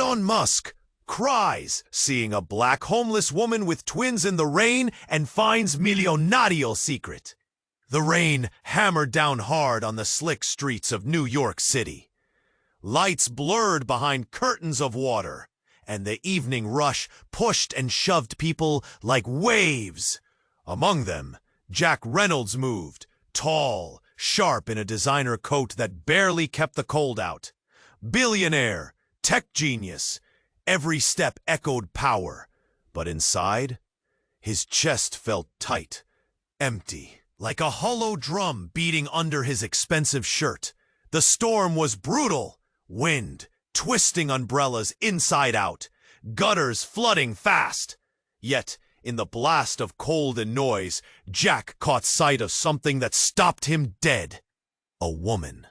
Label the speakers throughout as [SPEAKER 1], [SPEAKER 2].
[SPEAKER 1] Elon Musk cries seeing a black homeless woman with twins in the rain and finds MILLIONAIRE secret. The rain hammered down hard on the slick streets of New York City. Lights blurred behind curtains of water, and the evening rush pushed and shoved people like waves. Among them, Jack Reynolds moved, tall, sharp in a designer coat that barely kept the cold out. Billionaire, tech genius, every step echoed power, but inside, his chest felt tight, empty, like a hollow drum beating under his expensive shirt. The storm was brutal, wind twisting umbrellas inside out, gutters flooding fast. Yet, in the blast of cold and noise, Jack caught sight of something that stopped him dead. A woman.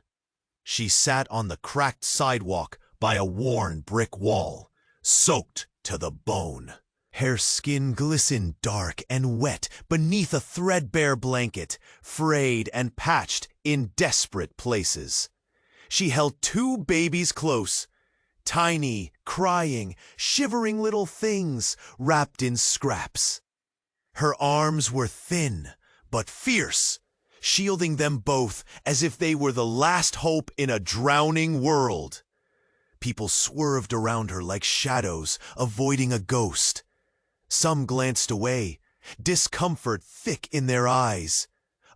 [SPEAKER 1] She sat on the cracked sidewalk by a worn brick wall, soaked to the bone. Her skin glistened dark and wet beneath a threadbare blanket, frayed and patched in desperate places. She held two babies close, tiny, crying, shivering little things wrapped in scraps. Her arms were thin but fierce, shielding them both as if they were the last hope in a drowning world. People swerved around her like shadows, avoiding a ghost. Some glanced away, discomfort thick in their eyes.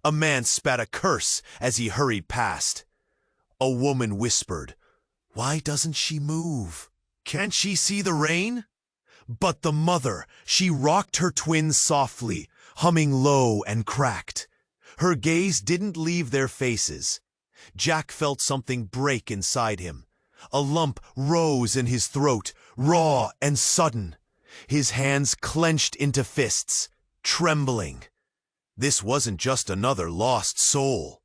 [SPEAKER 1] A man spat a curse as he hurried past. A woman whispered, "Why doesn't she move? Can't she see the rain?" But the mother, she rocked her twins softly, humming low and cracked. Her gaze didn't leave their faces. Jack felt something break inside him. A lump rose in his throat, raw and sudden. His hands clenched into fists, trembling. This wasn't just another lost soul.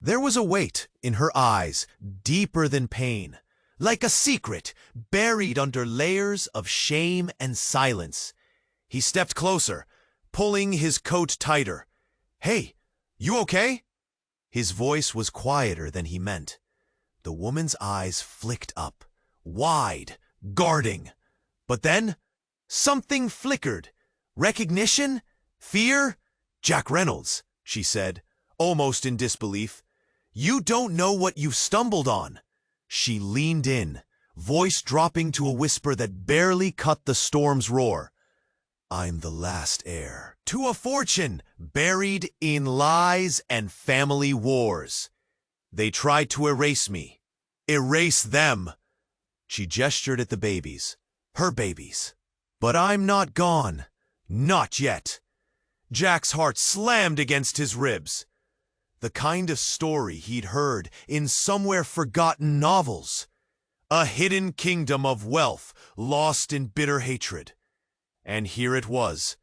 [SPEAKER 1] There was a weight in her eyes, deeper than pain, like a secret buried under layers of shame and silence. He stepped closer, pulling his coat tighter. "Hey, you okay?" His voice was quieter than he meant. The woman's eyes flicked up, wide, guarding. But then, something flickered. Recognition? Fear? "Jack Reynolds," she said, almost in disbelief. "You don't know what you've stumbled on." She leaned in, voice dropping to a whisper that barely cut the storm's roar. "I'm the last heir to a fortune buried in lies and family wars. They tried to erase me. Erase them." She gestured at the babies, her babies. "But I'm not gone. Not yet." Jack's heart slammed against his ribs. The kind of story he'd heard in somewhere forgotten novels. A hidden kingdom of wealth lost in bitter hatred. And here it was,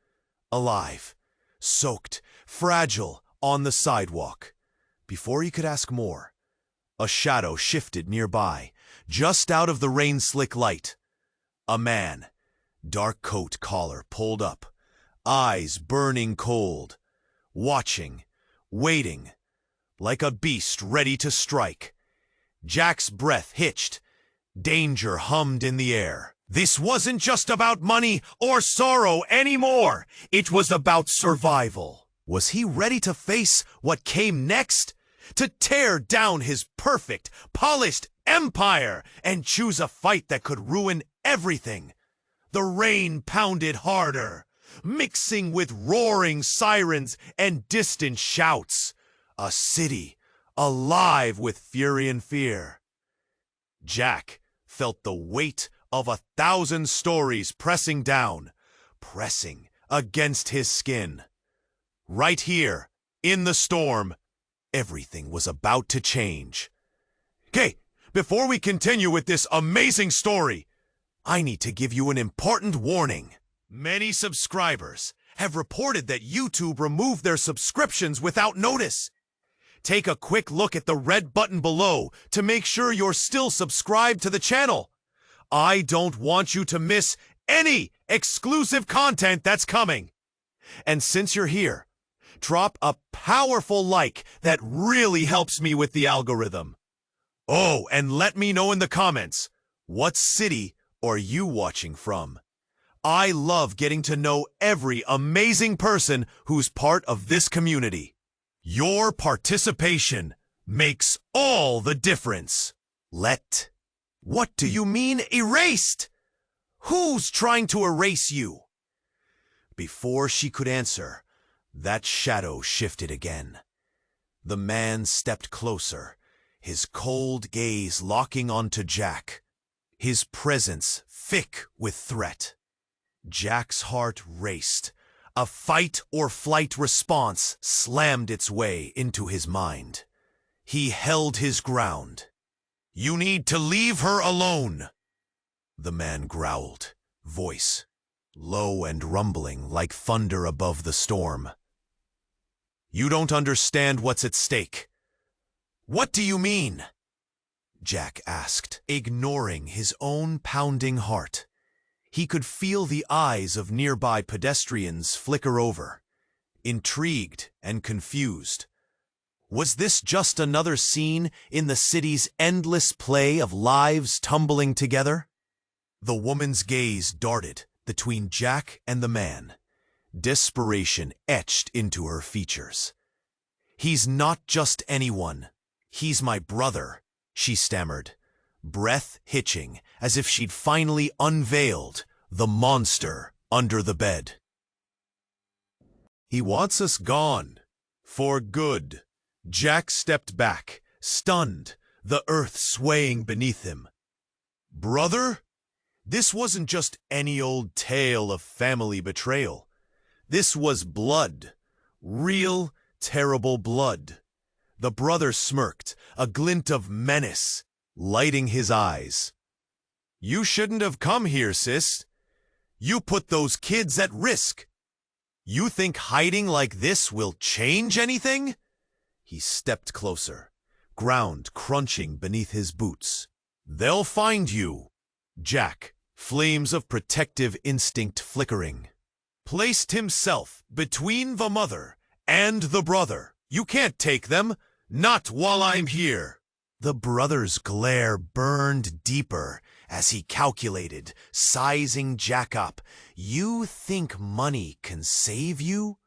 [SPEAKER 1] alive, soaked, fragile, on the sidewalk. Before he could ask more, a shadow shifted nearby, just out of the rain-slick light. A man, dark coat collar pulled up, eyes burning cold, watching, waiting, like a beast ready to strike. Jack's breath hitched. Danger hummed in the air. This wasn't just about money or sorrow anymore. It was about survival. Was he ready to face what came next? To tear down his perfect, polished empire and choose a fight that could ruin everything? The rain pounded harder, mixing with roaring sirens and distant shouts. A city alive with fury and fear. Jack felt the weight of 1,000 stories pressing down, pressing against his skin. Right here, in the storm, everything was about to change. Okay, before we continue with this amazing story, I need to give you an important warning. Many subscribers have reported that YouTube removed their subscriptions without notice. Take a quick look at the red button below to make sure you're still subscribed to the channel. I don't want you to miss any exclusive content that's coming. And since you're here, drop a powerful like that really helps me with the algorithm. Oh, and let me know in the comments, What city are you watching from? I love getting to know every amazing person who's part of this community. Your participation makes all the difference. What do you mean erased? Who's trying to erase you? Before she could answer, that shadow shifted again. The man stepped closer, his cold gaze locking onto Jack, his presence thick with threat. Jack's heart raced. A fight-or-flight response slammed its way into his mind. He held his ground. "You need to leave her alone," the man growled, voice low and rumbling like thunder above the storm. "You don't understand what's at stake." "What do you mean?" Jack asked, ignoring his own pounding heart. He could feel the eyes of nearby pedestrians flicker over, intrigued and confused. Was this just another scene in the city's endless play of lives tumbling together? The woman's gaze darted between Jack and the man, desperation etched into her features. "He's not just anyone. He's my brother," she stammered, breath hitching as if she'd finally unveiled the monster under the bed. "He wants us gone. For good." Jack stepped back, stunned, the earth swaying beneath him. "Brother?" This wasn't just any old tale of family betrayal. This was blood. Real, terrible blood. The brother smirked, a glint of menace lighting his eyes. "You shouldn't have come here, sis. You put those kids at risk. You think hiding like this will change anything?" He stepped closer, ground crunching beneath his boots. "They'll find you." Jack, flames of protective instinct flickering, placed himself between the mother and the brother. "You can't take them. Not while I'm here." The brother's glare burned deeper as he calculated, sizing Jack up. "You think money can save you?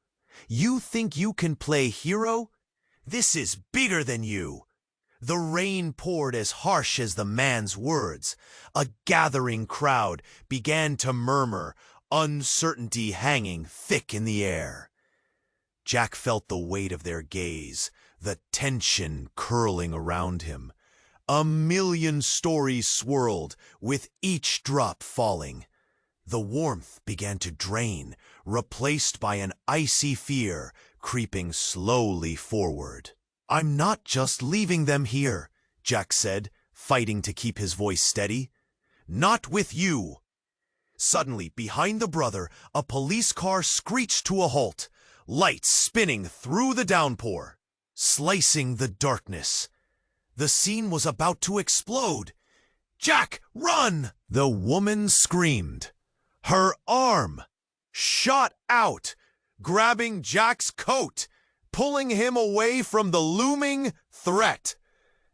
[SPEAKER 1] You think you can play hero? This is bigger than you." The rain poured as harsh as the man's words. A gathering crowd began to murmur, uncertainty hanging thick in the air. Jack felt the weight of their gaze, the tension curling around him. A million stories swirled, with each drop falling. The warmth began to drain, replaced by an icy fear creeping slowly forward. "I'm not just leaving them here," Jack said, fighting to keep his voice steady. "Not with you." Suddenly, behind the brother, a police car screeched to a halt, lights spinning through the downpour, slicing the darkness. The scene was about to explode. "Jack, run!" the woman screamed. Her arm shot out, grabbing Jack's coat, pulling him away from the looming threat.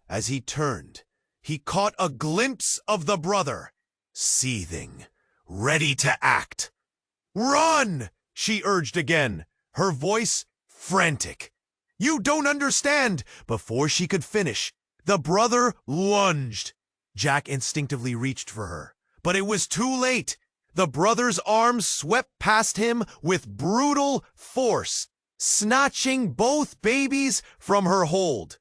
[SPEAKER 1] As he turned, he caught a glimpse of the brother, seething, ready to act. "Run!" she urged again, her voice frantic. "You don't understand!" Before she could finish, the brother lunged. Jack instinctively reached for her, but it was too late. The brother's arms swept past him with brutal force, snatching both babies from her hold.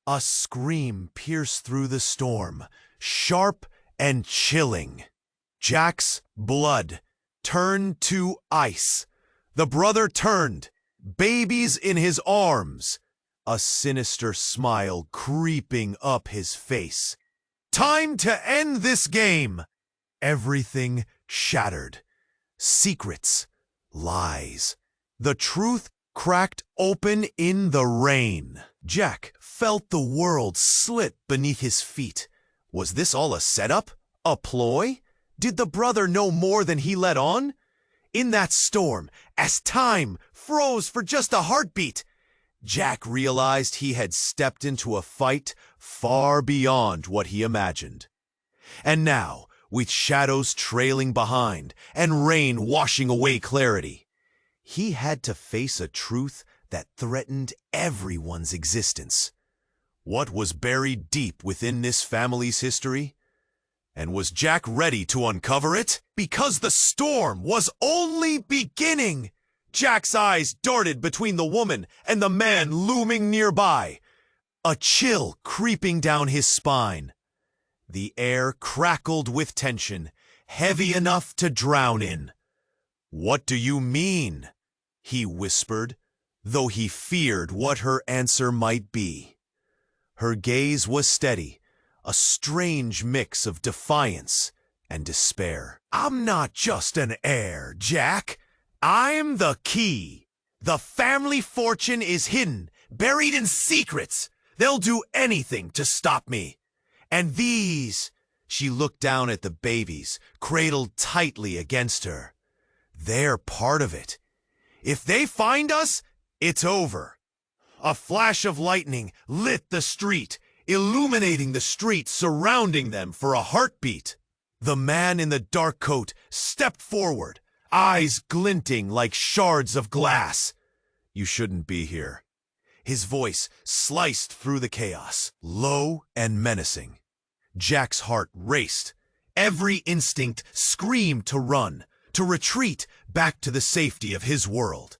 [SPEAKER 1] A scream pierced through the storm, sharp and chilling. Jack's blood turned to ice. The brother turned, babies in his arms, a sinister smile creeping up his face. "Time to end this game!" Everything shattered. Secrets, lies. The truth cracked open in the rain. Jack felt the world slip beneath his feet. Was this all a setup? A ploy? Did the brother know more than he let on? In that storm, as time froze for just a heartbeat, Jack realized he had stepped into a fight far beyond what he imagined. And now, with shadows trailing behind and rain washing away clarity, he had to face a truth that threatened everyone's existence. What was buried deep within this family's history? And was Jack ready to uncover it? Because the storm was only beginning! Jack's eyes darted between the woman and the man looming nearby, a chill creeping down his spine. The air crackled with tension, heavy enough to drown in. "What do you mean?" he whispered, though he feared what her answer might be. Her gaze was steady, a strange mix of defiance and despair. "I'm not just an heir, Jack. I'm the key. The family fortune is hidden, buried in secrets. They'll do anything to stop me. And these," she looked down at the babies, cradled tightly against her, "they're part of it. If they find us, it's over." A flash of lightning lit the street, illuminating the street surrounding them for a heartbeat. The man in the dark coat stepped forward, eyes glinting like shards of glass. "You shouldn't be here." His voice sliced through the chaos, low and menacing. Jack's heart raced. Every instinct screamed to run, to retreat back to the safety of his world.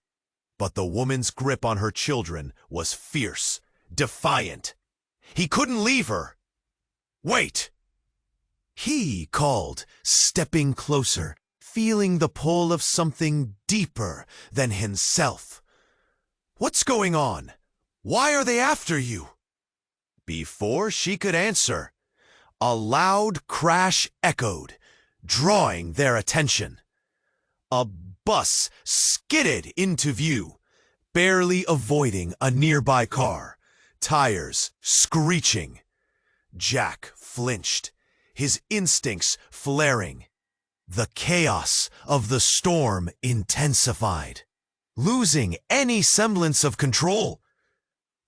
[SPEAKER 1] But the woman's grip on her children was fierce, defiant. He couldn't leave her. "Wait!" he called, stepping closer, feeling the pull of something deeper than himself. "What's going on? Why are they after you?" Before she could answer, a loud crash echoed, drawing their attention. A bus skidded into view, barely avoiding a nearby car, tires screeching. Jack flinched, his instincts flaring. The chaos of the storm intensified, losing any semblance of control.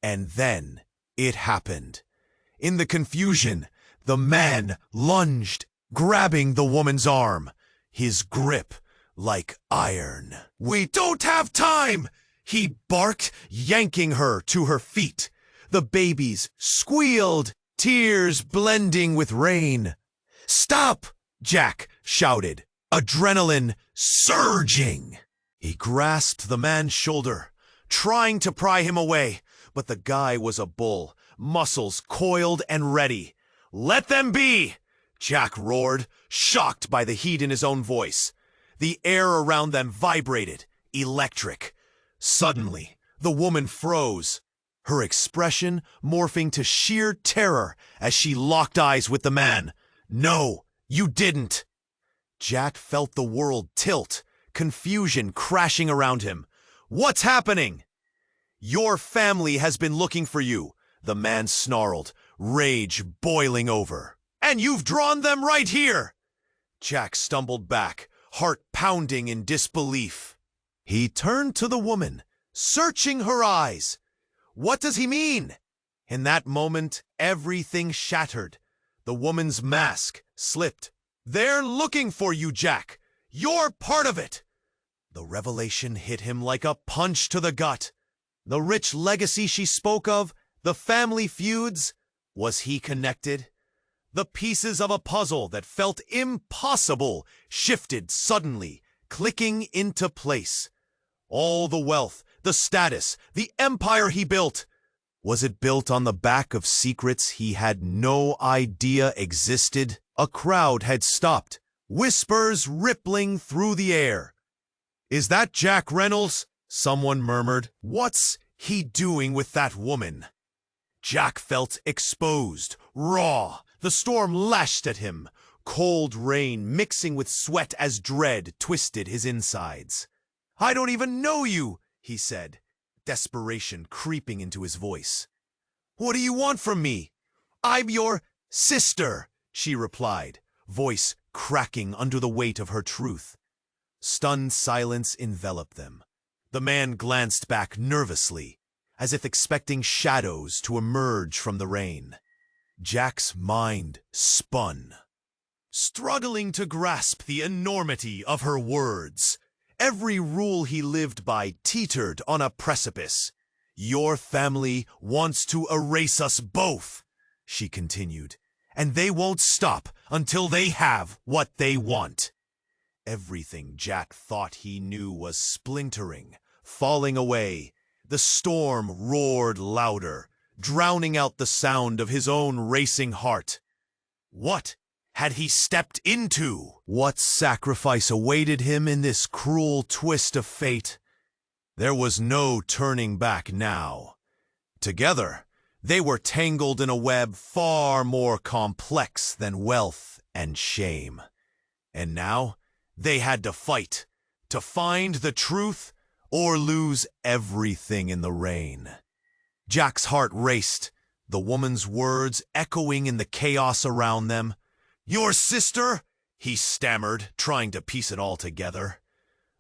[SPEAKER 1] And then it happened. In the confusion, the man lunged, grabbing the woman's arm, his grip like iron. "We don't have time!" he barked, yanking her to her feet. The babies squealed, tears blending with rain. "Stop!" Jack shouted, adrenaline surging. He grasped the man's shoulder, trying to pry him away, but the guy was a bull, muscles coiled and ready. "Let them be!" Jack roared, shocked by the heat in his own voice. The air around them vibrated, electric. Suddenly, the woman froze, her expression morphing to sheer terror as she locked eyes with the man. "No, you didn't!" Jack felt the world tilt, confusion crashing around him. "What's happening?" "Your family has been looking for you," the man snarled, rage boiling over. "And you've drawn them right here!" Jack stumbled back, heart pounding in disbelief. He turned to the woman, searching her eyes. What does he mean? In that moment, everything shattered. The woman's mask slipped. "They're looking for you, Jack. You're part of it." The revelation hit him like a punch to the gut. The rich legacy she spoke of, the family feuds, was he connected? The pieces of a puzzle that felt impossible shifted suddenly, clicking into place. All the wealth, the status, the empire he built. Was it built on the back of secrets he had no idea existed? A crowd had stopped, whispers rippling through the air. "Is that Jack Reynolds?" someone murmured. "What's he doing with that woman?" Jack felt exposed, raw. The storm lashed at him, cold rain mixing with sweat as dread twisted his insides. "I don't even know you," he said, desperation creeping into his voice. "What do you want from me?" "I'm your sister," she replied, voice cracking under the weight of her truth. Stunned silence enveloped them. The man glanced back nervously, as if expecting shadows to emerge from the rain. Jack's mind spun. struggling to grasp the enormity of her words. Every rule he lived by teetered on a precipice. "Your family wants to erase us both," she continued, "and they won't stop until they have what they want." Everything Jack thought he knew was splintering, falling away. The storm roared louder, drowning out the sound of his own racing heart. What had he stepped into? What sacrifice awaited him in this cruel twist of fate? There was no turning back now. Together, they were tangled in a web far more complex than wealth and shame. And now, they had to fight, to find the truth or lose everything in the rain. Jack's heart raced, the woman's words echoing in the chaos around them. "Your sister?" he stammered, trying to piece it all together.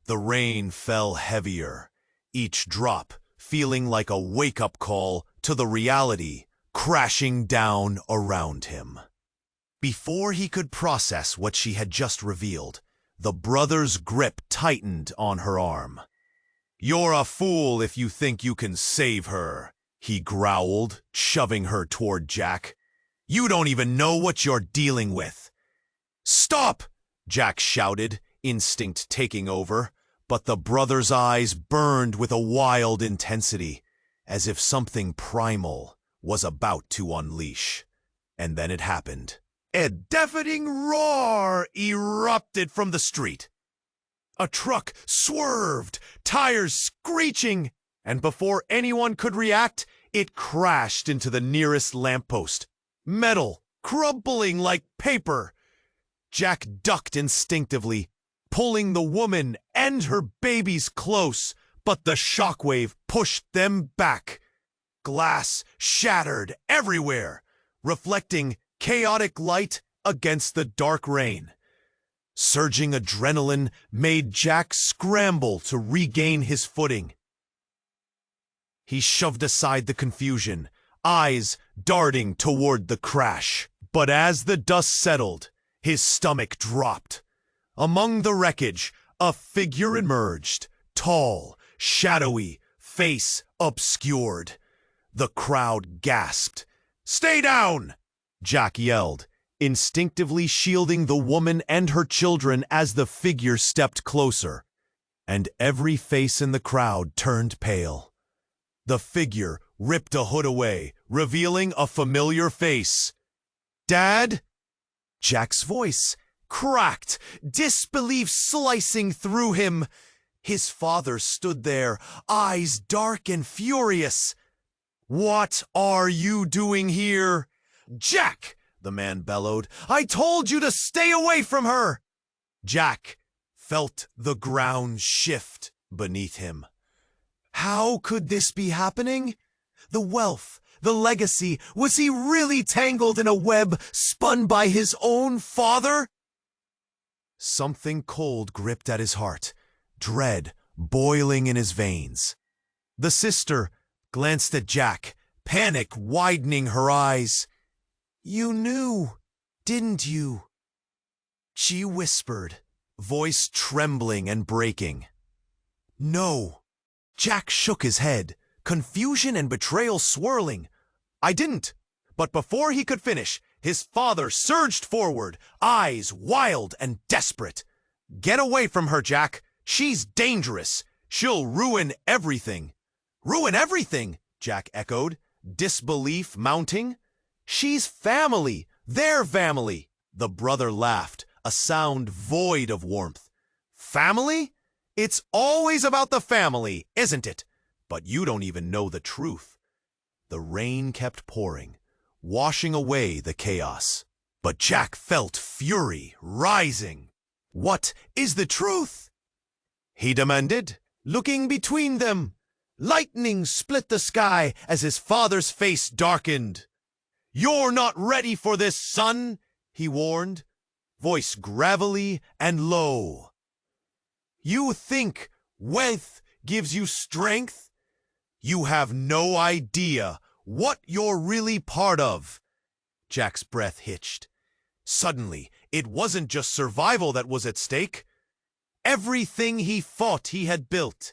[SPEAKER 1] The rain fell heavier, each drop feeling like a wake-up call to the reality crashing down around him. Before he could process what she had just revealed, the brother's grip tightened on her arm. "You're a fool if you think you can save her," he growled, shoving her toward Jack. "You don't even know what you're dealing with." "Stop!" Jack shouted, instinct taking over, but the brother's eyes burned with a wild intensity, as if something primal was about to unleash. And then it happened. A deafening roar erupted from the street. A truck swerved, tires screeching, and before anyone could react, it crashed into the nearest lamppost, metal crumbling like paper. Jack ducked instinctively, pulling the woman and her babies close, but the shockwave pushed them back. Glass shattered everywhere, reflecting chaotic light against the dark rain. Surging adrenaline made Jack scramble to regain his footing. He shoved aside the confusion, eyes darting toward the crash. But as the dust settled, his stomach dropped. Among the wreckage, a figure emerged, tall, shadowy, face obscured. The crowd gasped. "Stay down!" Jack yelled, instinctively shielding the woman and her children as the figure stepped closer. And every face in the crowd turned pale. The figure ripped a hood away, revealing a familiar face. "Dad?" Jack's voice cracked, disbelief slicing through him. His father stood there, eyes dark and furious. "What are you doing here?" "Jack!" the man bellowed. "I told you to stay away from her!" Jack felt the ground shift beneath him. How could this be happening? The wealth, the legacy, was he really tangled in a web spun by his own father? Something cold gripped at his heart, dread boiling in his veins. The sister glanced at Jack, panic widening her eyes. "You knew, didn't you?" She whispered, voice trembling and breaking. "No." Jack shook his head, confusion and betrayal swirling. "I didn't." But before he could finish, his father surged forward, eyes wild and desperate. "Get away from her, Jack. She's dangerous. She'll ruin everything." "Ruin everything?" Jack echoed, disbelief mounting. "She's family, their family." The brother laughed, a sound void of warmth. "Family? It's always about the family, isn't it? But you don't even know the truth." The rain kept pouring, washing away the chaos. But Jack felt fury rising. "What is the truth?" he demanded, looking between them. Lightning split the sky as his father's face darkened. "You're not ready for this, son," he warned, voice gravelly and low. "You think wealth gives you strength? You have no idea what you're really part of." Jack's breath hitched. Suddenly, it wasn't just survival that was at stake. Everything he fought he had built,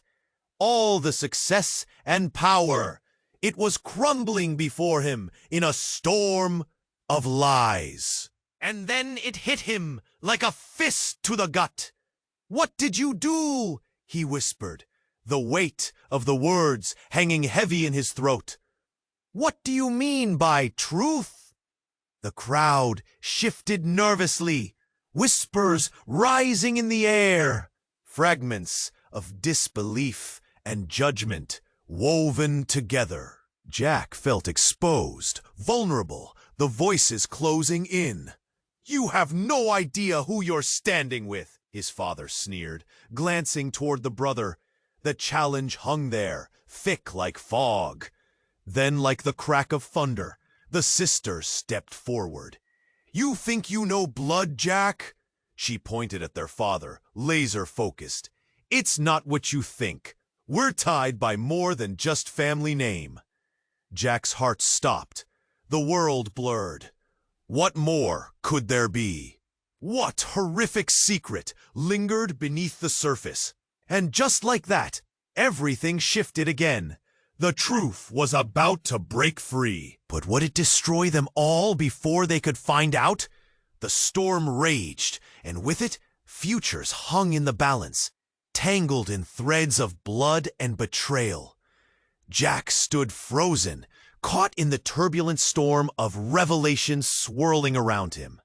[SPEAKER 1] all the success and power, it was crumbling before him in a storm of lies. And then it hit him like a fist to the gut. "What did you do?" he whispered, the weight of the words hanging heavy in his throat. "What do you mean by truth?" The crowd shifted nervously, whispers rising in the air, fragments of disbelief and judgment woven together. Jack felt exposed, vulnerable, the voices closing in. "You have no idea who you're standing with," his father sneered, glancing toward the brother. The challenge hung there, thick like fog. Then, like the crack of thunder, the sister stepped forward. "You think you know blood, Jack?" She pointed at their father, laser-focused. "It's not what you think. We're tied by more than just family name." Jack's heart stopped. The world blurred. What more could there be? What horrific secret lingered beneath the surface? And just like that, everything shifted again. The truth was about to break free. But would it destroy them all before they could find out? The storm raged, and with it, futures hung in the balance, tangled in threads of blood and betrayal. Jack stood frozen, caught in the turbulent storm of revelation swirling around him.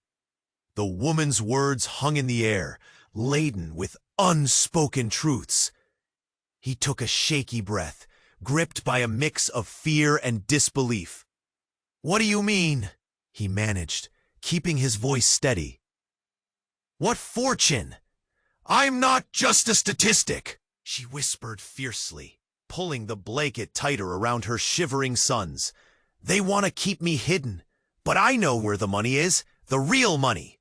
[SPEAKER 1] The woman's words hung in the air, laden with unspoken truths. He took a shaky breath, gripped by a mix of fear and disbelief. "What do you mean?" he managed, keeping his voice steady. "What fortune? I'm not just a statistic," she whispered fiercely, pulling the blanket tighter around her shivering sons. "They want to keep me hidden, but I know where the money is, the real money."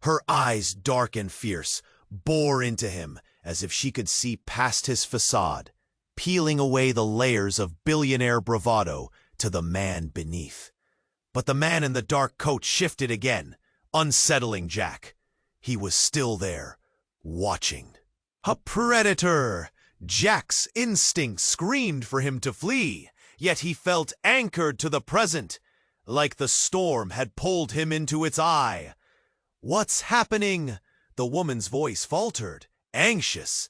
[SPEAKER 1] Her eyes, dark and fierce, bore into him as if she could see past his facade, peeling away the layers of billionaire bravado to the man beneath. But the man in the dark coat shifted again, unsettling Jack. He was still there, watching. A predator! Jack's instinct screamed for him to flee, yet he felt anchored to the present, like the storm had pulled him into its eye. "What's happening?" The woman's voice faltered, anxious.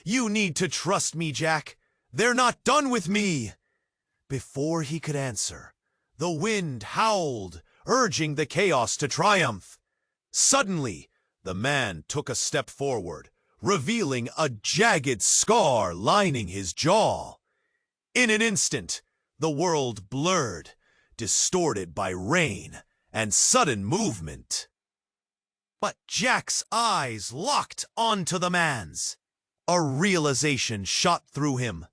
[SPEAKER 1] "You need to trust me, Jack. They're not done with me." Before he could answer, the wind howled, urging the chaos to triumph. Suddenly, the man took a step forward, revealing a jagged scar lining his jaw. In an instant, the world blurred, distorted by rain and sudden movement. But Jack's eyes locked onto the man's. A realization shot through him.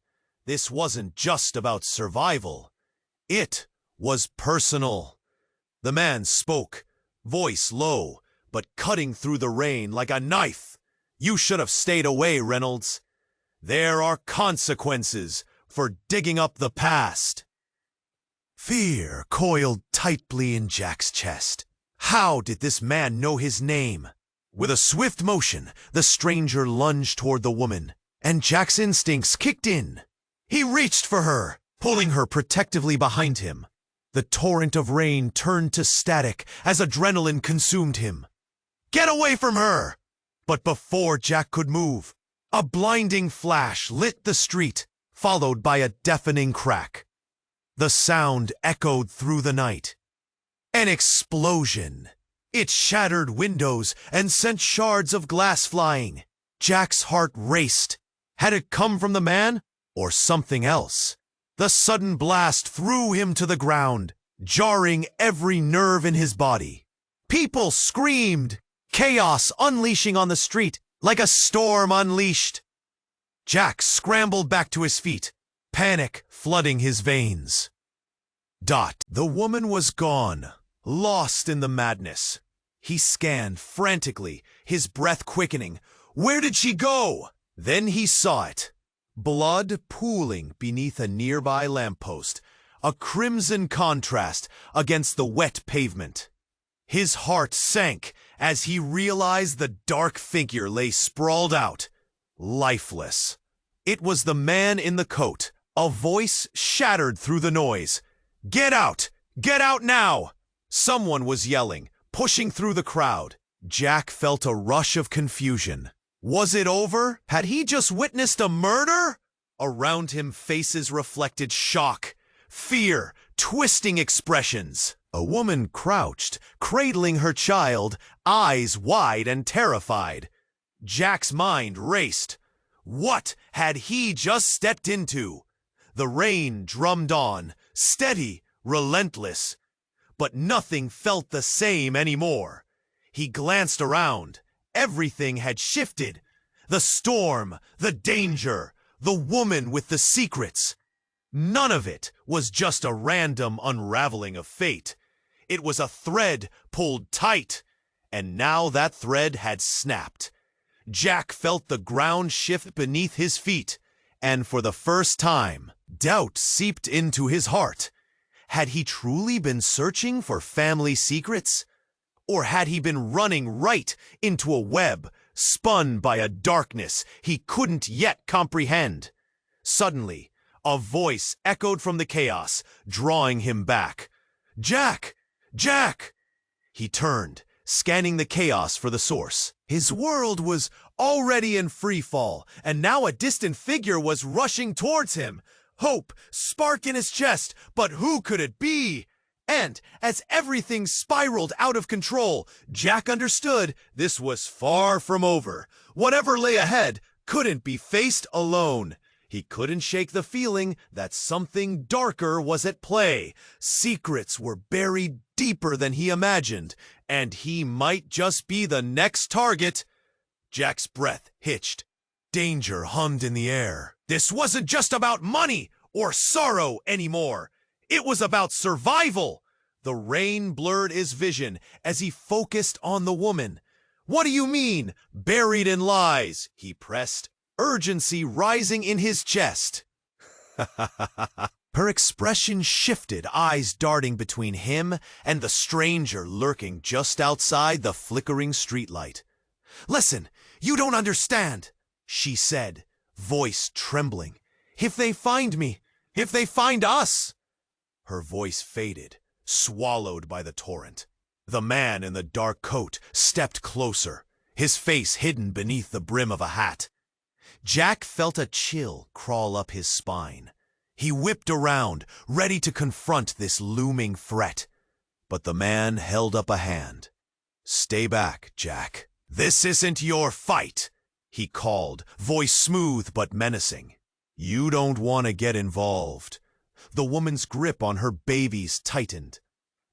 [SPEAKER 1] This wasn't just about survival. It was personal. The man spoke, voice low, but cutting through the rain like a knife. "You should have stayed away, Reynolds. There are consequences for digging up the past." Fear coiled tightly in Jack's chest. How did this man know his name? With a swift motion, the stranger lunged toward the woman, and Jack's instincts kicked in. He reached for her, pulling her protectively behind him. The torrent of rain turned to static as adrenaline consumed him. "Get away from her!" But before Jack could move, a blinding flash lit the street, followed by a deafening crack. The sound echoed through the night. An explosion. It shattered windows and sent shards of glass flying. Jack's heart raced. Had it come from the man or something else? The sudden blast threw him to the ground, jarring every nerve in his body. People screamed, chaos unleashing on the street like a storm unleashed. Jack scrambled back to his feet, panic flooding his veins. The woman was gone, lost in the madness. He scanned frantically, his breath quickening. Where did she go? Then he saw it. Blood pooling beneath a nearby lamppost, a crimson contrast against the wet pavement. His heart sank as he realized the dark figure lay sprawled out, lifeless. It was the man in the coat. A voice shattered through the noise. "Get out! Get out now!" Someone was yelling, pushing through the crowd. Jack felt a rush of confusion. Was it over? Had he just witnessed a murder? Around him, faces reflected shock, fear, twisting expressions. A woman crouched, cradling her child, eyes wide and terrified. Jack's mind raced. What had he just stepped into? The rain drummed on, steady, relentless. But nothing felt the same anymore. He glanced around. Everything had shifted. The storm, the danger, the woman with the secrets. None of it was just a random unraveling of fate. It was a thread pulled tight, and now that thread had snapped. Jack felt the ground shift beneath his feet, and for the first time, doubt seeped into his heart. Had he truly been searching for family secrets? Or had he been running right into a web, spun by a darkness he couldn't yet comprehend? Suddenly, a voice echoed from the chaos, drawing him back. "Jack! Jack!" He turned, scanning the chaos for the source. His world was already in free fall, and now a distant figure was rushing towards him. Hope sparked in his chest, but who could it be? And as everything spiraled out of control, Jack understood this was far from over. Whatever lay ahead couldn't be faced alone. He couldn't shake the feeling that something darker was at play. Secrets were buried deeper than he imagined, and he might just be the next target. Jack's breath hitched. Danger hummed in the air. This wasn't just about money or sorrow anymore. It was about survival. The rain blurred his vision as he focused on the woman. "What do you mean, buried in lies?" he pressed, urgency rising in his chest. Her expression shifted, eyes darting between him and the stranger lurking just outside the flickering streetlight. "Listen, you don't understand," she said, voice trembling. "If they find me, if they find us." Her voice faded, swallowed by the torrent. The man in the dark coat stepped closer, his face hidden beneath the brim of a hat. Jack felt a chill crawl up his spine. He whipped around, ready to confront this looming threat. But the man held up a hand. "Stay back, Jack. This isn't your fight," he called, voice smooth but menacing. "You don't want to get involved." The woman's grip on her babies tightened.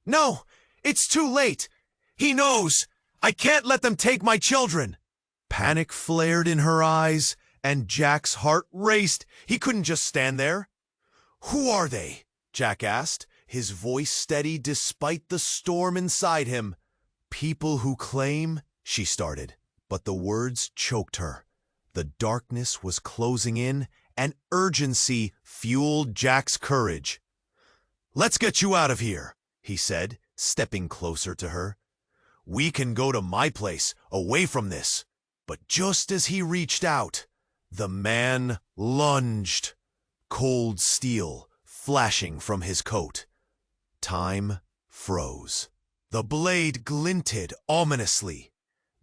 [SPEAKER 1] "No, it's too late. He knows. I can't let them take my children." Panic flared in her eyes, and Jack's heart raced. He couldn't just stand there. "Who are they?" Jack asked, his voice steady despite the storm inside him. "People who claim," she started, but the words choked her. The darkness was closing in, and urgency fueled Jack's courage. "Let's get you out of here," he said, stepping closer to her. "We can go to my place, away from this." But just as he reached out, the man lunged, cold steel flashing from his coat. Time froze. The blade glinted ominously.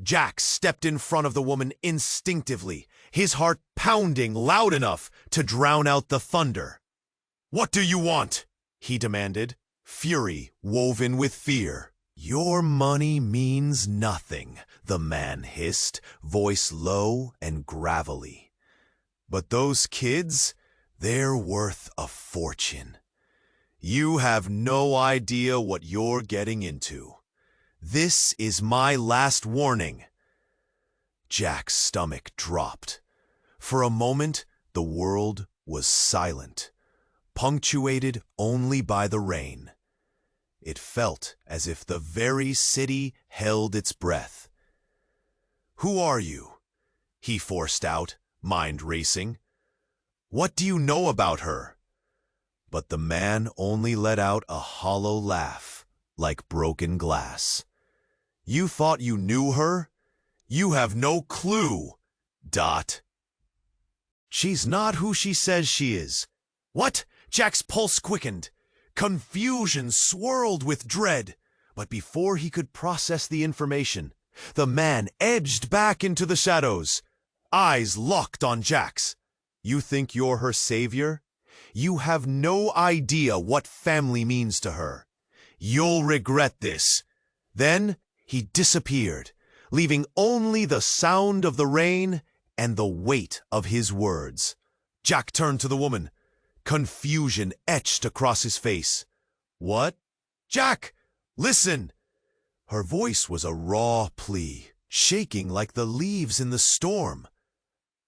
[SPEAKER 1] Jack stepped in front of the woman instinctively, his heart pounding loud enough to drown out the thunder. "What do you want?" he demanded, fury woven with fear. "Your money means nothing," the man hissed, voice low and gravelly. "But those kids, they're worth a fortune. You have no idea what you're getting into. This is my last warning." Jack's stomach dropped. For a moment, the world was silent, punctuated only by the rain. It felt as if the very city held its breath. "Who are you?" he forced out, mind racing. "What do you know about her?" But the man only let out a hollow laugh, like broken glass. You thought you knew her? You have no clue. Dot. She's not who she says she is. What? Jack's pulse quickened. Confusion swirled with dread. But before he could process the information, the man edged back into the shadows, eyes locked on Jack's. You think you're her savior? You have no idea what family means to her. You'll regret this. Then he disappeared, leaving only the sound of the rain and the weight of his words. Jack turned to the woman. Confusion etched across his face. What? Jack, listen! Her voice was a raw plea, shaking like the leaves in the storm.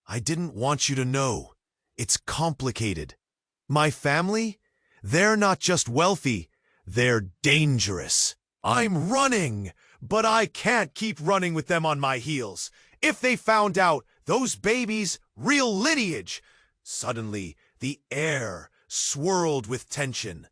[SPEAKER 1] I didn't want you to know. It's complicated. My family? They're not just wealthy, they're dangerous. I'm running, but I can't keep running with them on my heels. If they found out those babies' real lineage. Suddenly, the air swirled with tension.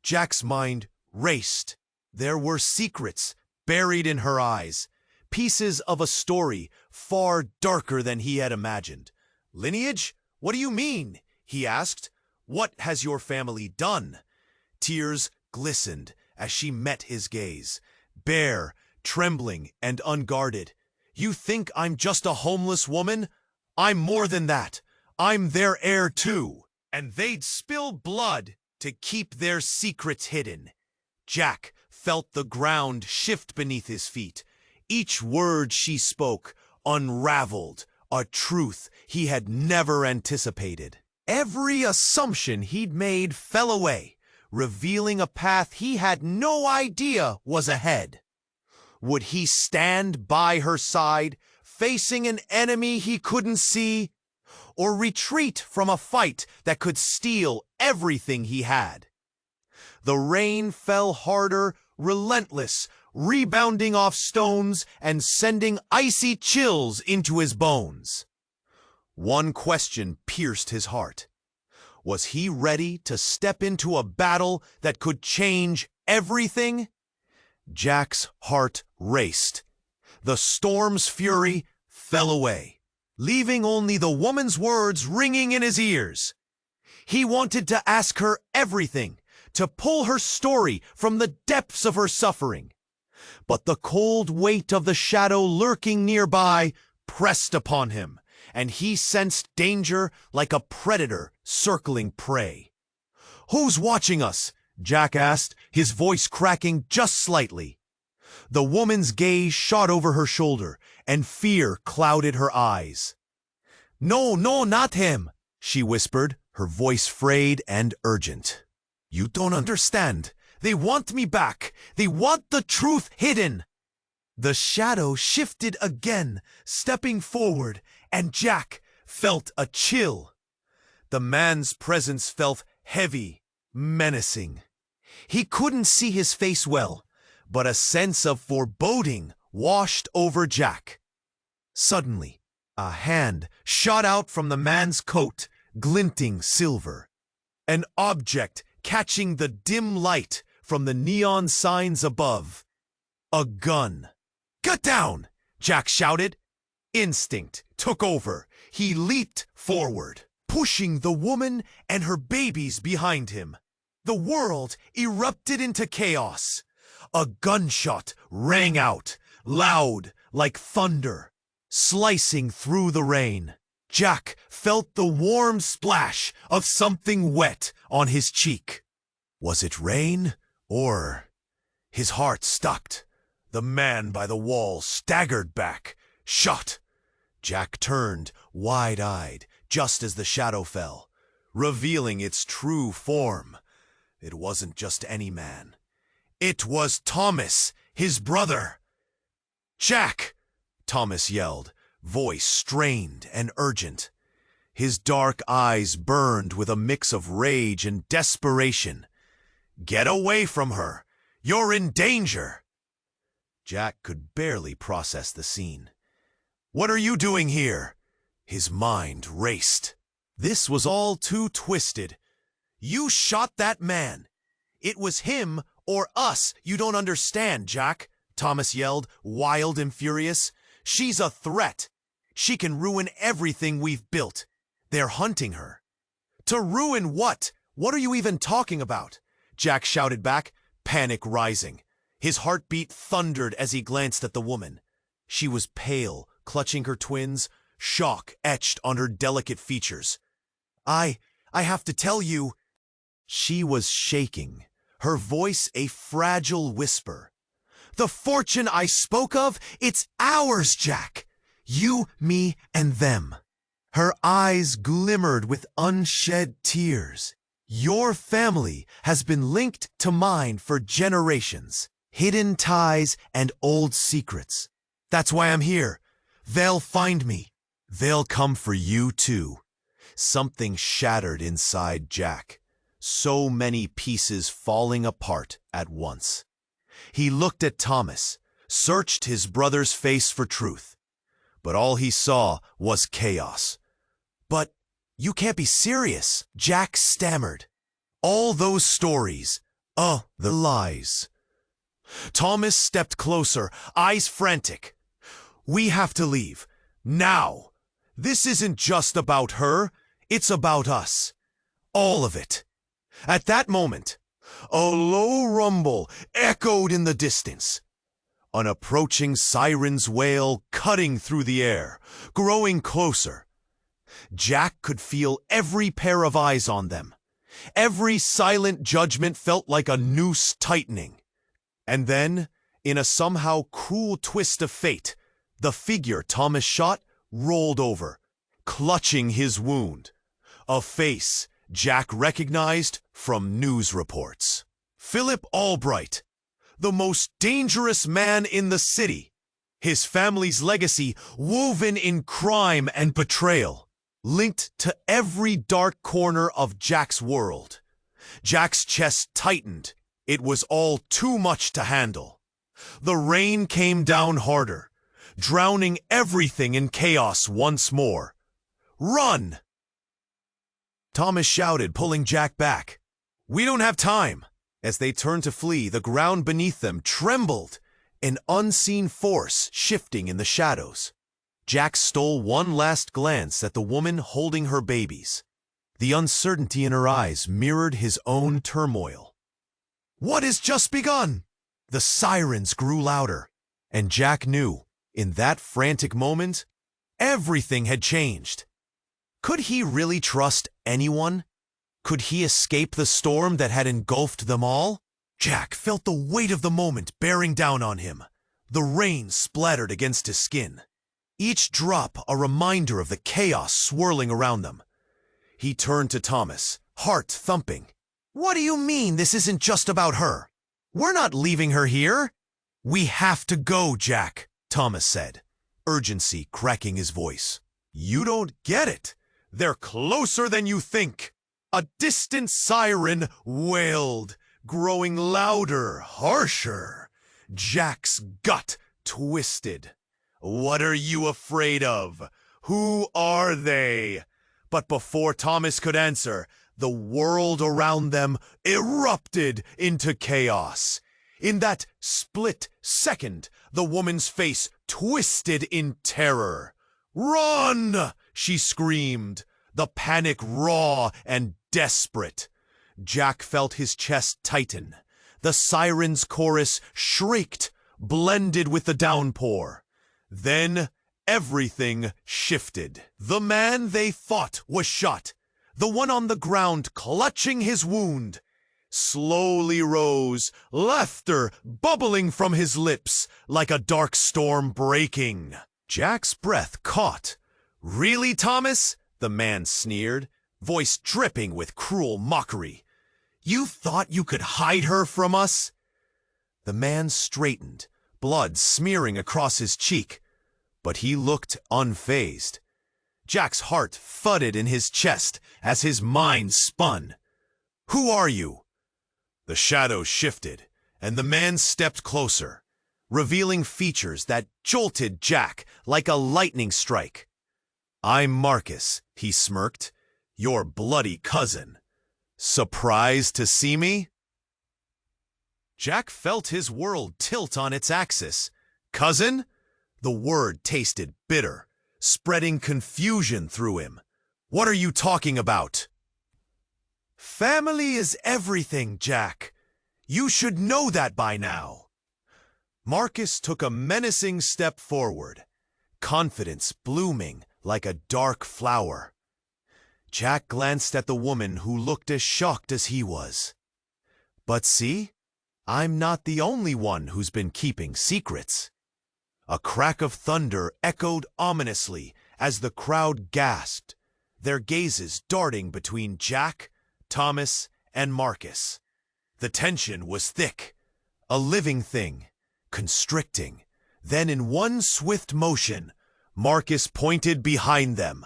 [SPEAKER 1] Jack's mind raced. There were secrets buried in her eyes, pieces of a story far darker than he had imagined. Lineage? What do you mean? He asked. What has your family done? Tears glistened as she met his gaze, bare, trembling, and unguarded. You think I'm just a homeless woman? I'm more than that. I'm their heir too. And they'd spill blood to keep their secrets hidden. Jack felt the ground shift beneath his feet. Each word she spoke unraveled a truth he had never anticipated. Every assumption he'd made fell away, revealing a path he had no idea was ahead. Would he stand by her side, facing an enemy he couldn't see, or retreat from a fight that could steal everything he had? The rain fell harder, relentless, rebounding off stones and sending icy chills into his bones. One question pierced his heart. Was he ready to step into a battle that could change everything? Jack's heart raced. The storm's fury fell away, leaving only the woman's words ringing in his ears. He wanted to ask her everything, to pull her story from the depths of her suffering. But the cold weight of the shadow lurking nearby pressed upon him, and he sensed danger like a predator circling prey. Who's watching us? Jack asked, his voice cracking just slightly. The woman's gaze shot over her shoulder, and fear clouded her eyes. No, not him, she whispered, her voice frayed and urgent. You don't understand. They want me back. They want the truth hidden. The shadow shifted again, stepping forward, and Jack felt a chill. The man's presence felt heavy, menacing. He couldn't see his face well, but a sense of foreboding washed over Jack. Suddenly, a hand shot out from the man's coat, glinting silver. An object catching the dim light from the neon signs above. A gun. Get down! Jack shouted. Instinct took over. He leaped forward, pushing the woman and her babies behind him. The world erupted into chaos. A gunshot rang out, loud like thunder, slicing through the rain. Jack felt the warm splash of something wet on his cheek. Was it rain, or... His heart stuck. The man by the wall staggered back, shot. Jack turned, wide-eyed, just as the shadow fell, revealing its true form. It wasn't just any man. It was Thomas, his brother. Jack! Thomas yelled, voice strained and urgent. His dark eyes burned with a mix of rage and desperation. Get away from her! You're in danger! Jack could barely process the scene. What are you doing here? His mind raced. This was all too twisted. You shot that man. It was him or us you don't understand, Jack. Thomas yelled, wild and furious. "She's a threat. She can ruin everything we've built. They're hunting her." "To ruin what? What are you even talking about?" Jack shouted back, panic rising. His heartbeat thundered as he glanced at the woman. She was pale, clutching her twins, shock etched on her delicate features. I have to tell you." She was shaking, her voice a fragile whisper. "The fortune I spoke of, it's ours, Jack. You, me, and them." Her eyes glimmered with unshed tears. "Your family has been linked to mine for generations. Hidden ties and old secrets. That's why I'm here. They'll find me. They'll come for you too." Something shattered inside Jack. So many pieces falling apart at once. He looked at Thomas, searched his brother's face for truth. But all he saw was chaos. "But you can't be serious," Jack stammered. "All those stories, the lies." Thomas stepped closer, eyes frantic. "We have to leave. Now. This isn't just about her. It's about us. All of it." At that moment, a low rumble echoed in the distance. An approaching siren's wail cutting through the air, growing closer. Jack could feel every pair of eyes on them. Every silent judgment felt like a noose tightening. And then, in a somehow cruel twist of fate, the figure Thomas shot rolled over, clutching his wound. A face Jack recognized from news reports. Philip Albright, the most dangerous man in the city. His family's legacy woven in crime and betrayal, linked to every dark corner of Jack's world. Jack's chest tightened. It was all too much to handle. The rain came down harder, drowning everything in chaos once more. "Run!" Thomas shouted, pulling Jack back. "We don't have time." As they turned to flee, the ground beneath them trembled, an unseen force shifting in the shadows. Jack stole one last glance at the woman holding her babies. The uncertainty in her eyes mirrored his own turmoil. "What has just begun?" The sirens grew louder, and Jack knew, in that frantic moment, everything had changed. Could he really trust anyone? Could he escape the storm that had engulfed them all? Jack felt the weight of the moment bearing down on him. The rain splattered against his skin, each drop a reminder of the chaos swirling around them. He turned to Thomas, heart thumping. "What do you mean this isn't just about her? We're not leaving her here." "We have to go, Jack," Thomas said, urgency cracking his voice. "You don't get it. They're closer than you think." A distant siren wailed, growing louder, harsher. Jack's gut twisted. "What are you afraid of? Who are they?" But before Thomas could answer, the world around them erupted into chaos. In that split second, the woman's face twisted in terror. "Run!" she screamed, the panic raw and desperate. Jack felt his chest tighten. The siren's chorus shrieked, blended with the downpour. Then everything shifted. The man they fought was shot. The one on the ground clutching his wound slowly rose, laughter bubbling from his lips like a dark storm breaking. Jack's breath caught. "Really, Thomas?" the man sneered, voice dripping with cruel mockery. "You thought you could hide her from us?" The man straightened, blood smearing across his cheek, but he looked unfazed. Jack's heart thudded in his chest as his mind spun. "Who are you?" The shadows shifted, and the man stepped closer, revealing features that jolted Jack like a lightning strike. "I'm Marcus," he smirked, "your bloody cousin. Surprised to see me?" Jack felt his world tilt on its axis. Cousin? The word tasted bitter, spreading confusion through him. What are you talking about? Family is everything, Jack. You should know that by now. Marcus took a menacing step forward, confidence blooming like a dark flower. Jack glanced at the woman who looked as shocked as he was. But see, I'm not the only one who's been keeping secrets. A crack of thunder echoed ominously as the crowd gasped, their gazes darting between Jack, Thomas, and Marcus. The tension was thick, a living thing, constricting. Then in one swift motion, Marcus pointed behind them,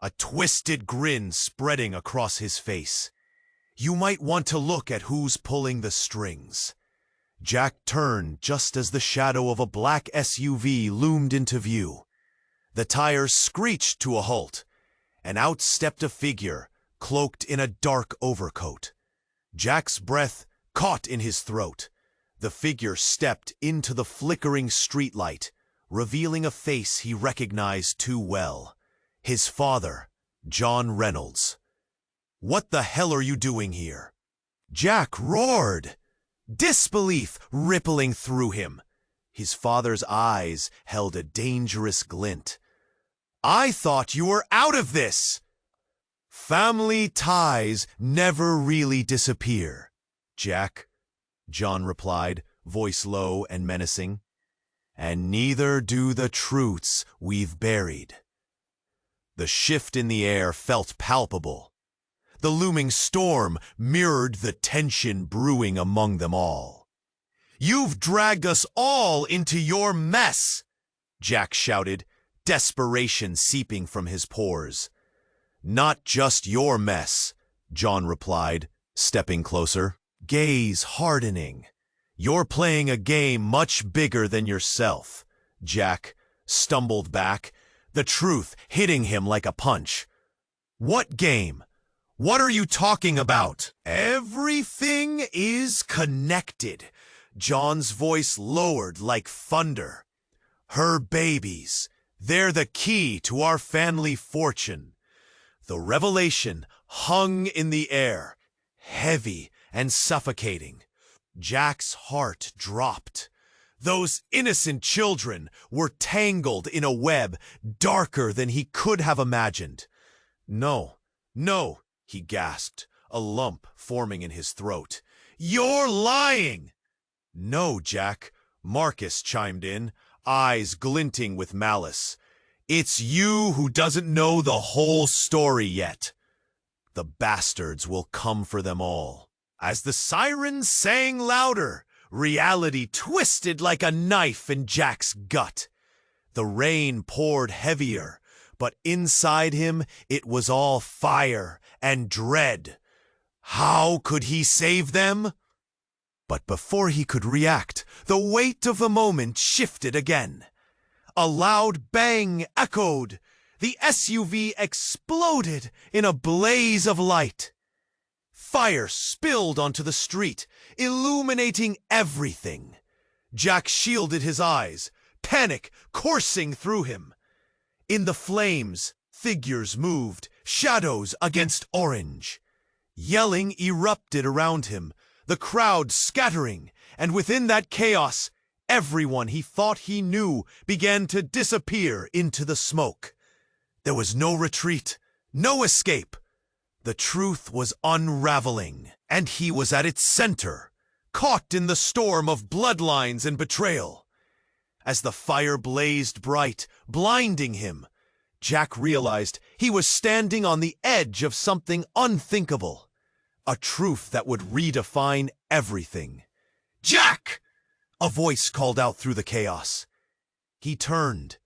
[SPEAKER 1] a twisted grin spreading across his face. You might want to look at who's pulling the strings. Jack turned just as the shadow of a black SUV loomed into view. The tires screeched to a halt, and out stepped a figure, cloaked in a dark overcoat. Jack's breath caught in his throat. The figure stepped into the flickering streetlight, revealing a face he recognized too well. His father, John Reynolds. What the hell are you doing here? Jack roared, disbelief rippling through him. His father's eyes held a dangerous glint. I thought you were out of this! Family ties never really disappear, Jack, John replied, voice low and menacing. And neither do the truths we've buried. The shift in the air felt palpable. The looming storm mirrored the tension brewing among them all. You've dragged us all into your mess, Jack shouted, desperation seeping from his pores. Not just your mess, John replied, stepping closer, gaze hardening. You're playing a game much bigger than yourself. Jack stumbled back, the truth hitting him like a punch. What game? What are you talking about? Everything is connected. John's voice lowered like thunder. Her babies, they're the key to our family fortune. The revelation hung in the air, heavy and suffocating. Jack's heart dropped. Those innocent children were tangled in a web darker than he could have imagined. No, he gasped, a lump forming in his throat. You're lying! No, Jack, Marcus chimed in, eyes glinting with malice. It's you who doesn't know the whole story yet. The bastards will come for them all. As the sirens sang louder, reality twisted like a knife in Jack's gut. The rain poured heavier, but inside him it was all fire and dread. How could he save them? But before he could react, the weight of the moment shifted again. A loud bang echoed. The SUV exploded in a blaze of light. Fire spilled onto the street, illuminating everything. Jack shielded his eyes, panic coursing through him. In the flames, figures moved, shadows against orange. Yelling erupted around him, the crowd scattering, and within that chaos, everyone he thought he knew began to disappear into the smoke. There was no retreat, no escape. The truth was unraveling, and he was at its center, caught in the storm of bloodlines and betrayal. As the fire blazed bright, blinding him, Jack realized he was standing on the edge of something unthinkable, a truth that would redefine everything. Jack! A voice called out through the chaos. He turned.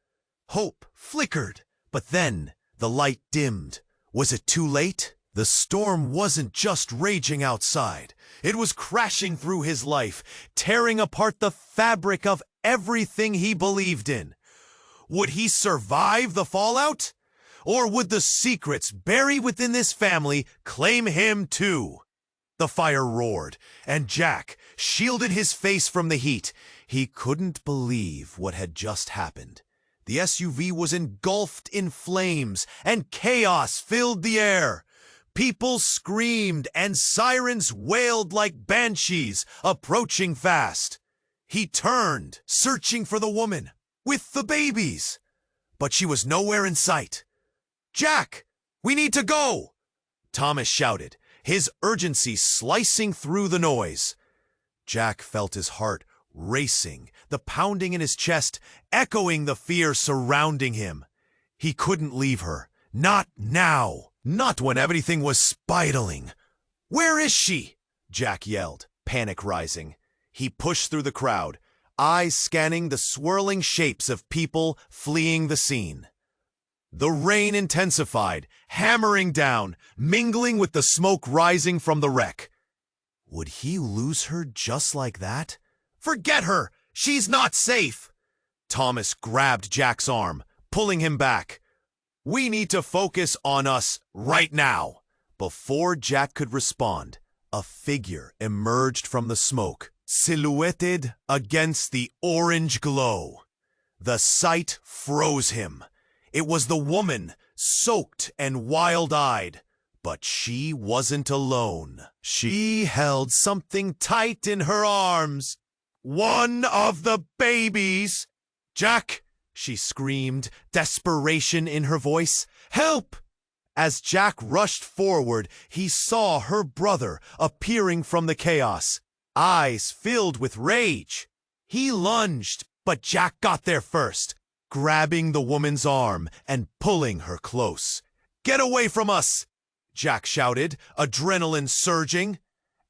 [SPEAKER 1] Hope flickered, but then the light dimmed. Was it too late? The storm wasn't just raging outside. It was crashing through his life, tearing apart the fabric of everything he believed in. Would he survive the fallout? Or would the secrets buried within this family claim him too? The fire roared, and Jack shielded his face from the heat. He couldn't believe what had just happened. The SUV was engulfed in flames, and chaos filled the air. People screamed, and sirens wailed like banshees, approaching fast. He turned, searching for the woman with the babies, but she was nowhere in sight. "Jack, we need to go!" Thomas shouted, his urgency slicing through the noise. Jack felt his heart racing, the pounding in his chest echoing the fear surrounding him. He couldn't leave her. Not now. Not when everything was spiraling. "Where is she?" Jack yelled, panic rising. He pushed through the crowd, eyes scanning the swirling shapes of people fleeing the scene. The rain intensified, hammering down, mingling with the smoke rising from the wreck. Would he lose her just like that? "Forget her! She's not safe!" Thomas grabbed Jack's arm, pulling him back. "We need to focus on us right now." Before Jack could respond, a figure emerged from the smoke, silhouetted against the orange glow. The sight froze him. It was the woman, soaked and wild-eyed. But she wasn't alone. She held something tight in her arms. One of the babies. "Jack!" she screamed, desperation in her voice. "Help!" As Jack rushed forward, he saw her brother appearing from the chaos, eyes filled with rage. He lunged, but Jack got there first, grabbing the woman's arm and pulling her close. "Get away from us!" Jack shouted, adrenaline surging.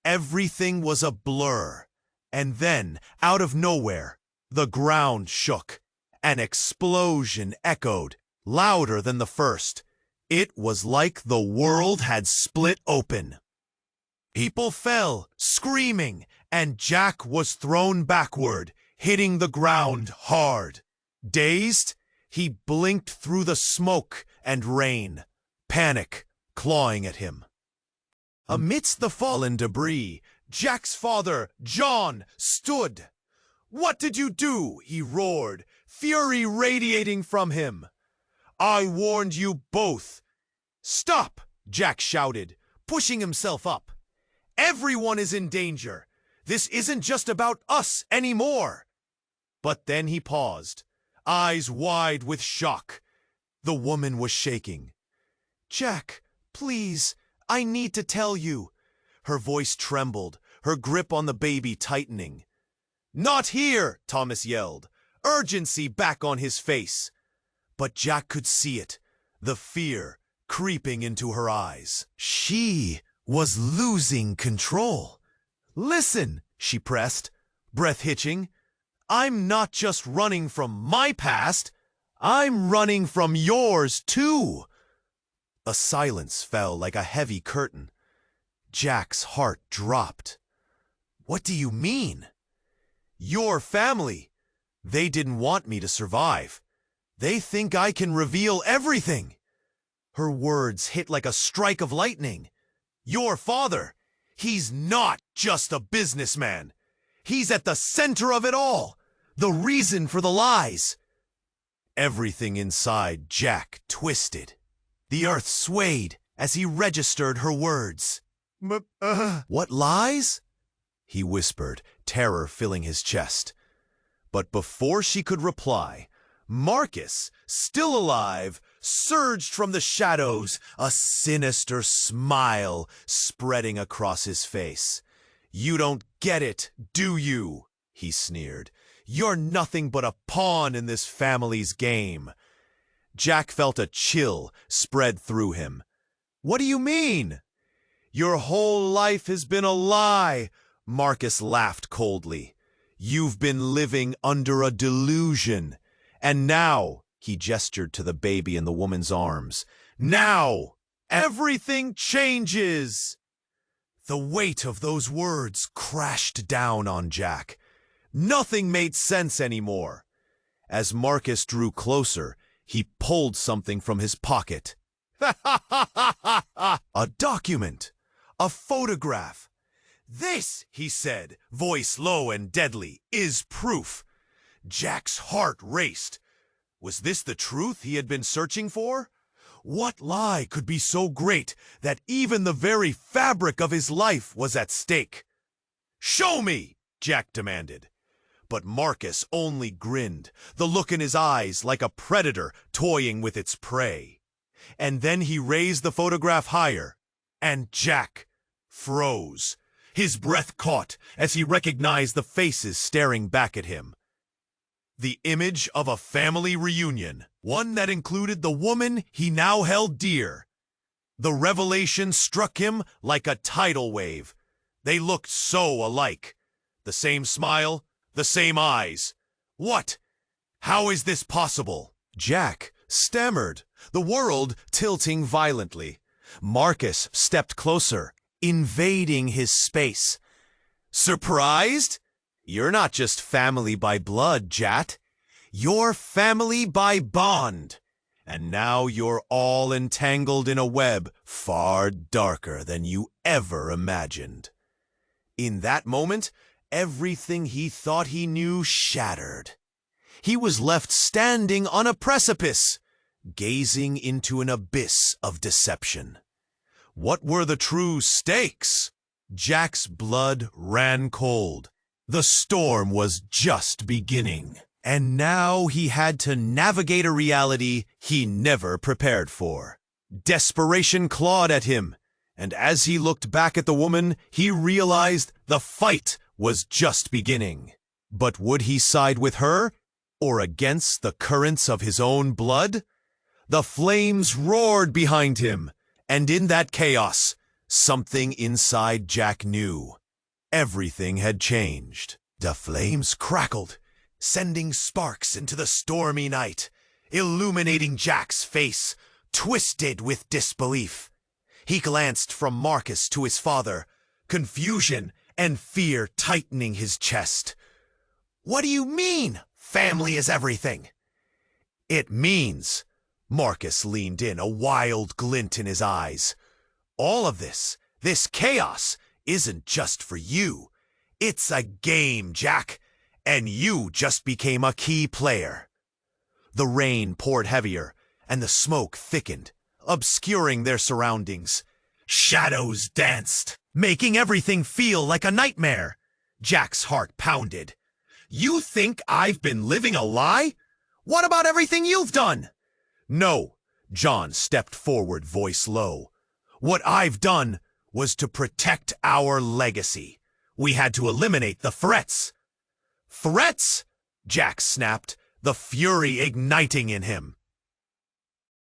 [SPEAKER 1] Everything was a blur. And then, out of nowhere, the ground shook. An explosion echoed, louder than the first. It was like the world had split open. People fell, screaming, and Jack was thrown backward, hitting the ground hard. Dazed, he blinked through the smoke and rain, panic clawing at him. Amidst the fallen debris, Jack's father, John, stood. "What did you do?" he roared, fury radiating from him. "I warned you both." "Stop!" Jack shouted, pushing himself up. "Everyone is in danger. This isn't just about us anymore." But then he paused, eyes wide with shock. The woman was shaking. "Jack, please, I need to tell you." Her voice trembled, her grip on the baby tightening. "Not here!" Thomas yelled, urgency back on his face. But Jack could see it, the fear creeping into her eyes. She was losing control. "Listen," she pressed, breath hitching. "I'm not just running from my past. I'm running from yours, too." A silence fell like a heavy curtain. Jack's heart dropped. "What do you mean?" "Your family. They didn't want me to survive. They think I can reveal everything." Her words hit like a strike of lightning. "Your father, he's not just a businessman. He's at the center of it all, the reason for the lies." Everything inside Jack twisted. The earth swayed as he registered her words. "What lies?" he whispered, terror filling his chest. But before she could reply, Marcus, still alive, surged from the shadows, a sinister smile spreading across his face. "You don't get it, do you?" he sneered. "You're nothing but a pawn in this family's game." Jack felt a chill spread through him. "What do you mean?" "Your whole life has been a lie," Marcus laughed coldly. "You've been living under a delusion. And now," he gestured to the baby in the woman's arms, "now everything changes." The weight of those words crashed down on Jack. Nothing made sense anymore. As Marcus drew closer, he pulled something from his pocket. A document, a photograph. "This," he said, voice low and deadly, "is proof." Jack's heart raced. Was this the truth he had been searching for? What lie could be so great that even the very fabric of his life was at stake? "Show me!" Jack demanded. But Marcus only grinned, the look in his eyes like a predator toying with its prey. And then he raised the photograph higher, and Jack froze. His breath caught as he recognized the faces staring back at him. The image of a family reunion, one that included the woman he now held dear. The revelation struck him like a tidal wave. They looked so alike. The same smile, the same eyes. What? How is this possible? Jack stammered, the world tilting violently. Marcus stepped closer, invading his space. "Surprised? You're not just family by blood, Jat. You're family by bond. And now you're all entangled in a web far darker than you ever imagined." In that moment, everything he thought he knew shattered. He was left standing on a precipice, gazing into an abyss of deception. What were the true stakes? Jack's blood ran cold. The storm was just beginning, and now he had to navigate a reality he never prepared for. Desperation clawed at him, and as he looked back at the woman, he realized the fight was just beginning. But would he side with her, or against the currents of his own blood? The flames roared behind him, and in that chaos, something inside Jack knew. Everything had changed. The flames crackled, sending sparks into the stormy night, illuminating Jack's face, twisted with disbelief. He glanced from Marcus to his father, confusion and fear tightening his chest. "What do you mean, family is everything?" "It means," Marcus leaned in, a wild glint in his eyes, "all of this chaos, isn't just for you. It's a game, Jack, and you just became a key player." The rain poured heavier, and the smoke thickened, obscuring their surroundings. Shadows danced, making everything feel like a nightmare. Jack's heart pounded. "You think I've been living a lie? What about everything you've done?" "No," John stepped forward, voice low. "What I've done was to protect our legacy. We had to eliminate the threats." "Threats?" Jack snapped, the fury igniting in him.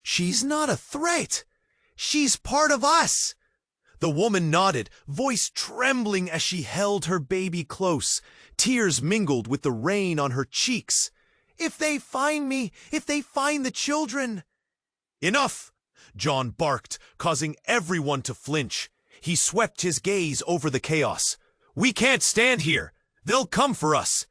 [SPEAKER 1] "She's not a threat. She's part of us." The woman nodded, voice trembling as she held her baby close. Tears mingled with the rain on her cheeks. "If they find me, if they find the children—" "Enough!" John barked, causing everyone to flinch. He swept his gaze over the chaos. "We can't stand here. They'll come for us."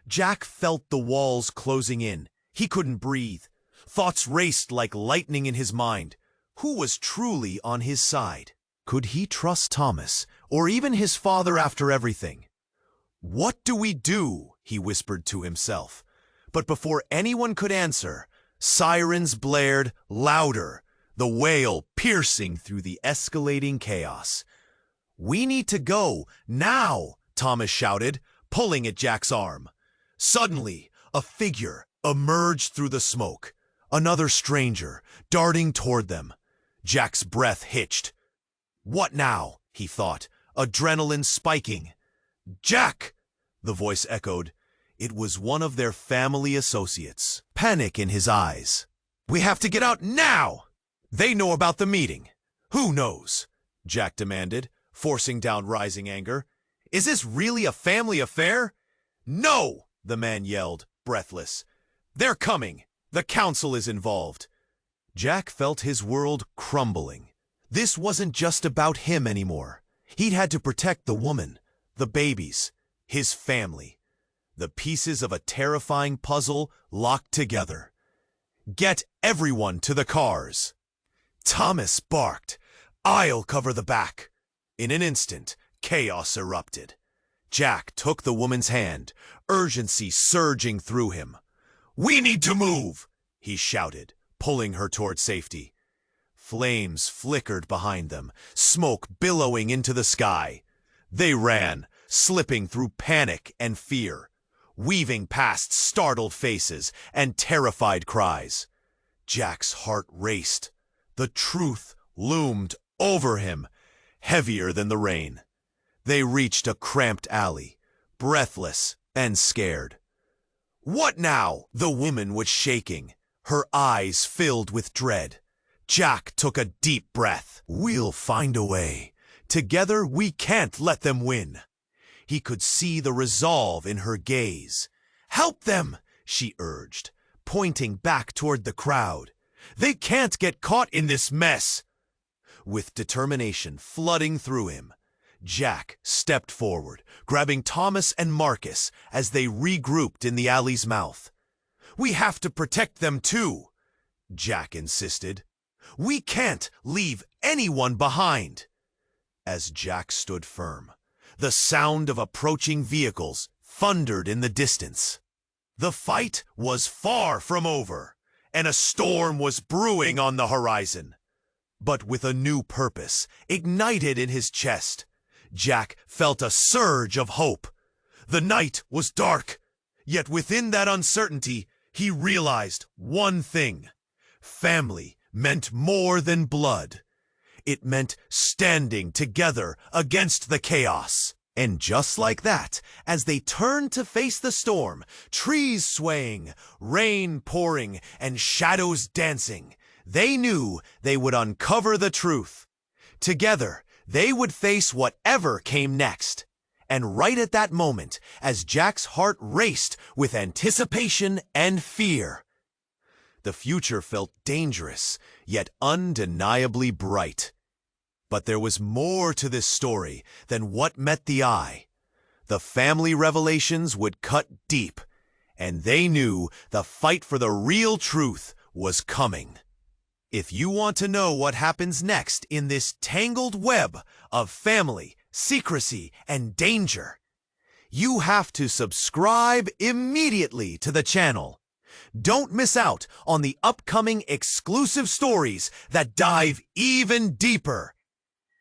[SPEAKER 1] Jack felt the walls closing in. He couldn't breathe. Thoughts raced like lightning in his mind. Who was truly on his side? Could he trust Thomas, or even his father after everything? "What do we do?" he whispered to himself. But before anyone could answer, sirens blared louder, the wail piercing through the escalating chaos. "We need to go, now!" Thomas shouted, pulling at Jack's arm. Suddenly, a figure emerged through the smoke. Another stranger, darting toward them. Jack's breath hitched. "What now?" he thought, adrenaline spiking. "Jack!" the voice echoed. It was one of their family associates, panic in his eyes. "We have to get out now!" "They know about the meeting." "Who knows?" Jack demanded, forcing down rising anger. "Is this really a family affair?" "No!" the man yelled, breathless. "They're coming. The council is involved." Jack felt his world crumbling. This wasn't just about him anymore. He'd had to protect the woman, the babies, his family. The pieces of a terrifying puzzle locked together. "Get everyone to the cars." Thomas barked, "I'll cover the back." In an instant, chaos erupted. Jack took the woman's hand, urgency surging through him. "We need to move!" he shouted, pulling her toward safety. Flames flickered behind them, smoke billowing into the sky. They ran, slipping through panic and fear, weaving past startled faces and terrified cries. Jack's heart raced. The truth loomed over him, heavier than the rain. They reached a cramped alley, breathless and scared. "What now?" The woman was shaking, her eyes filled with dread. Jack took a deep breath. "We'll find a way. Together we can't let them win." He could see the resolve in her gaze. "Help them," she urged, pointing back toward the crowd. "They can't get caught in this mess." With determination flooding through him, Jack stepped forward, grabbing Thomas and Marcus as they regrouped in the alley's mouth. "We have to protect them too," Jack insisted. "We can't leave anyone behind." As Jack stood firm, the sound of approaching vehicles thundered in the distance. The fight was far from over, and a storm was brewing on the horizon. But with a new purpose ignited in his chest, Jack felt a surge of hope. The night was dark, yet within that uncertainty, he realized one thing. Family meant more than blood. It meant standing together against the chaos. And just like that, as they turned to face the storm, trees swaying, rain pouring, and shadows dancing, they knew they would uncover the truth. Together, they would face whatever came next. And right at that moment, as Jack's heart raced with anticipation and fear, the future felt dangerous, yet undeniably bright. But there was more to this story than what met the eye. The family revelations would cut deep, and they knew the fight for the real truth was coming. If you want to know what happens next in this tangled web of family, secrecy, and danger, you have to subscribe immediately to the channel. Don't miss out on the upcoming exclusive stories that dive even deeper.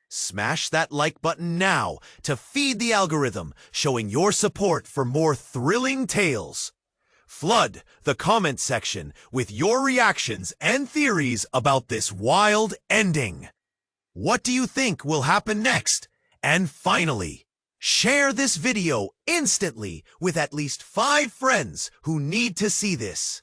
[SPEAKER 1] Smash that like button now to feed the algorithm, showing your support for more thrilling tales. Flood the comment section with your reactions and theories about this wild ending. What do you think will happen next? And finally, share this video instantly with at least 5 friends who need to see this.